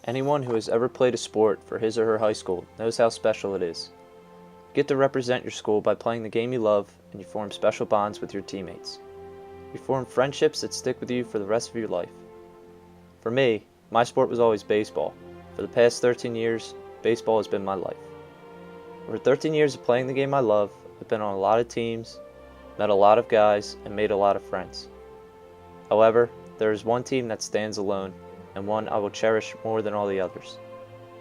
Anyone who has ever played a sport for his or her high school knows how special it is. You get to represent your school by playing the game you love, and you form special bonds with your teammates. You form friendships that stick with you for the rest of your life. For me, my sport was always baseball. For the past 13 years, baseball has been my life. Over 13 years of playing the game I love, I've been on a lot of teams, met a lot of guys, and made a lot of friends. However, there is one team that stands alone, and one I will cherish more than all the others.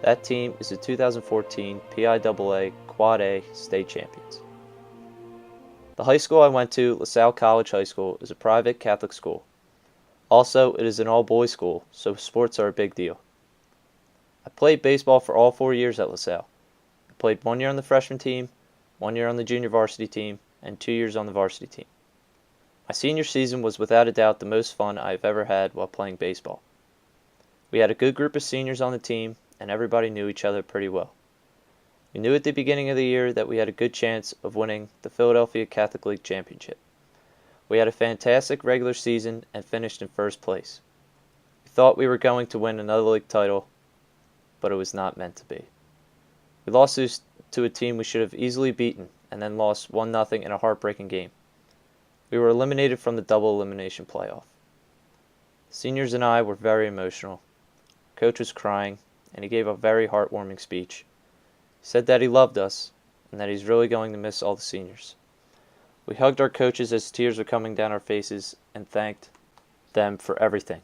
That team is the 2014 PIAA Quad A state champions. The high school I went to, LaSalle College High School, is a private Catholic school. Also, it is an all-boys school, so sports are a big deal. I played baseball for all 4 years at LaSalle. I played 1 year on the freshman team, 1 year on the junior varsity team, and 2 years on the varsity team. My senior season was without a doubt the most fun I have ever had while playing baseball. We had a good group of seniors on the team, and everybody knew each other pretty well. We knew at the beginning of the year that we had a good chance of winning the Philadelphia Catholic League Championship. We had a fantastic regular season and finished in first place. We thought we were going to win another league title, but it was not meant to be. We lost to a team we should have easily beaten, and then lost 1-0 in a heartbreaking game. We were eliminated from the double elimination playoff. Seniors and I were very emotional. Coach was crying, and he gave a very heartwarming speech. He said that he loved us, and that he's really going to miss all the seniors. We hugged our coaches as tears were coming down our faces, and thanked them for everything.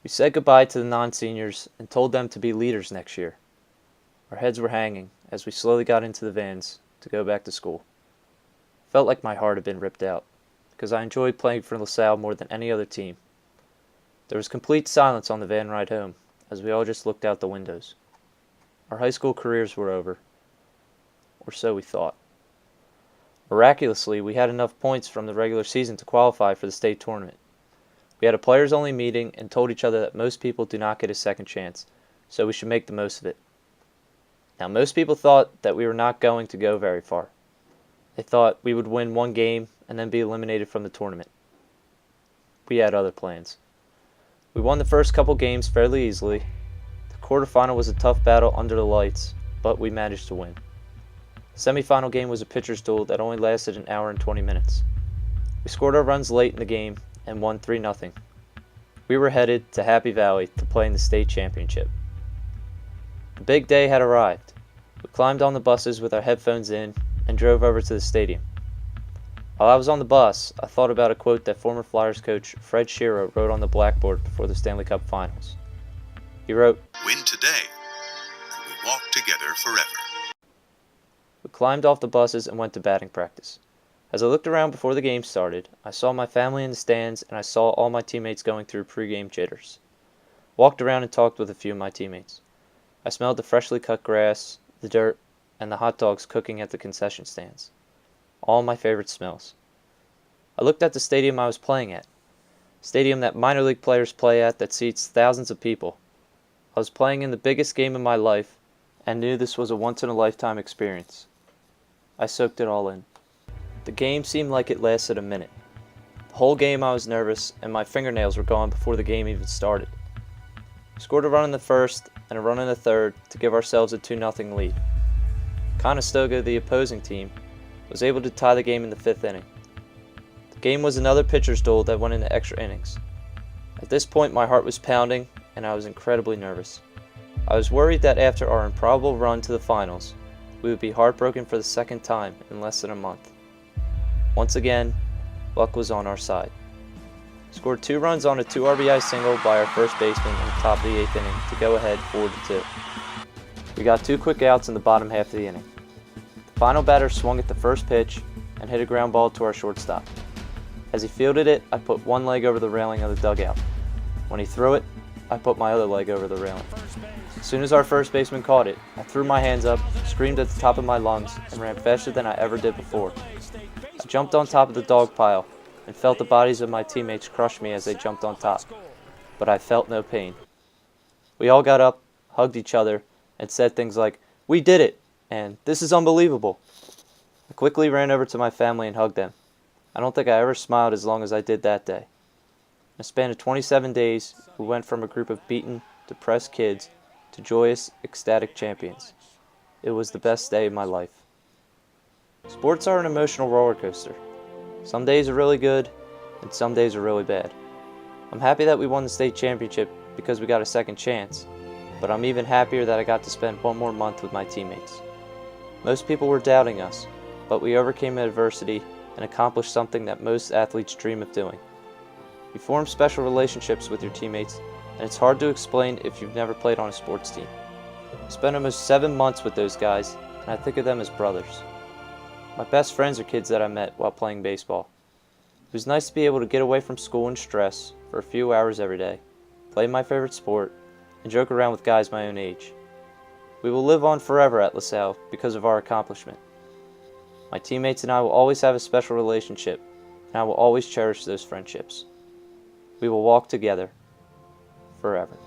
We said goodbye to the non-seniors, and told them to be leaders next year. Our heads were hanging as we slowly got into the vans to go back to school. I felt like my heart had been ripped out, because I enjoyed playing for LaSalle more than any other team. There was complete silence on the van ride home, as we all just looked out the windows. Our high school careers were over, or so we thought. Miraculously, we had enough points from the regular season to qualify for the state tournament. We had a players-only meeting and told each other that most people do not get a second chance, so we should make the most of it. Now, most people thought that we were not going to go very far. They thought we would win one game and then be eliminated from the tournament. We had other plans. We won the first couple games fairly easily. The quarterfinal was a tough battle under the lights, but we managed to win. The semifinal game was a pitcher's duel that only lasted an hour and 20 minutes. We scored our runs late in the game and won 3-0. We were headed to Happy Valley to play in the state championship. The big day had arrived. We climbed on the buses with our headphones in and drove over to the stadium. While I was on the bus, I thought about a quote that former Flyers coach Fred Shero wrote on the blackboard before the Stanley Cup Finals. He wrote, "Win today, and we walk together forever." We climbed off the buses and went to batting practice. As I looked around before the game started, I saw my family in the stands and I saw all my teammates going through pregame jitters. Walked around and talked with a few of my teammates. I smelled the freshly cut grass, the dirt, and the hot dogs cooking at the concession stands. All my favorite smells. I looked at the stadium I was playing at. A stadium that minor league players play at that seats thousands of people. I was playing in the biggest game of my life and knew this was a once-in-a-lifetime experience. I soaked it all in. The game seemed like it lasted a minute. The whole game I was nervous and my fingernails were gone before the game even started. We scored a run in the first and a run in the third to give ourselves a 2-0 lead. Conestoga, the opposing team, was able to tie the game in the 5th inning. The game was another pitcher's duel that went into extra innings. At this point, my heart was pounding and I was incredibly nervous. I was worried that after our improbable run to the finals, we would be heartbroken for the second time in less than a month. Once again, luck was on our side. We scored 2 runs on a 2 RBI single by our first baseman in the top of the 8th inning to go ahead 4-2. We got 2 quick outs in the bottom half of the inning. The final batter swung at the first pitch and hit a ground ball to our shortstop. As he fielded it, I put one leg over the railing of the dugout. When he threw it, I put my other leg over the railing. As soon as our first baseman caught it, I threw my hands up, screamed at the top of my lungs, and ran faster than I ever did before. I jumped on top of the dog pile and felt the bodies of my teammates crush me as they jumped on top, but I felt no pain. We all got up, hugged each other, and said things like, "We did it!" and "This is unbelievable." I quickly ran over to my family and hugged them. I don't think I ever smiled as long as I did that day. In a span of 27 days, we went from a group of beaten depressed kids to joyous, ecstatic champions. It was the best day of my life. Sports are an emotional roller coaster. Some days are really good, and some days are really bad. I'm happy that we won the state championship because we got a second chance, but I'm even happier that I got to spend one more month with my teammates. Most people were doubting us, but we overcame adversity and accomplished something that most athletes dream of doing. You form special relationships with your teammates, and it's hard to explain if you've never played on a sports team. I spent almost 7 months with those guys, and I think of them as brothers. My best friends are kids that I met while playing baseball. It was nice to be able to get away from school and stress for a few hours every day, play my favorite sport, and joke around with guys my own age. We will live on forever at LaSalle because of our accomplishment. My teammates and I will always have a special relationship, and I will always cherish those friendships. We will walk together forever.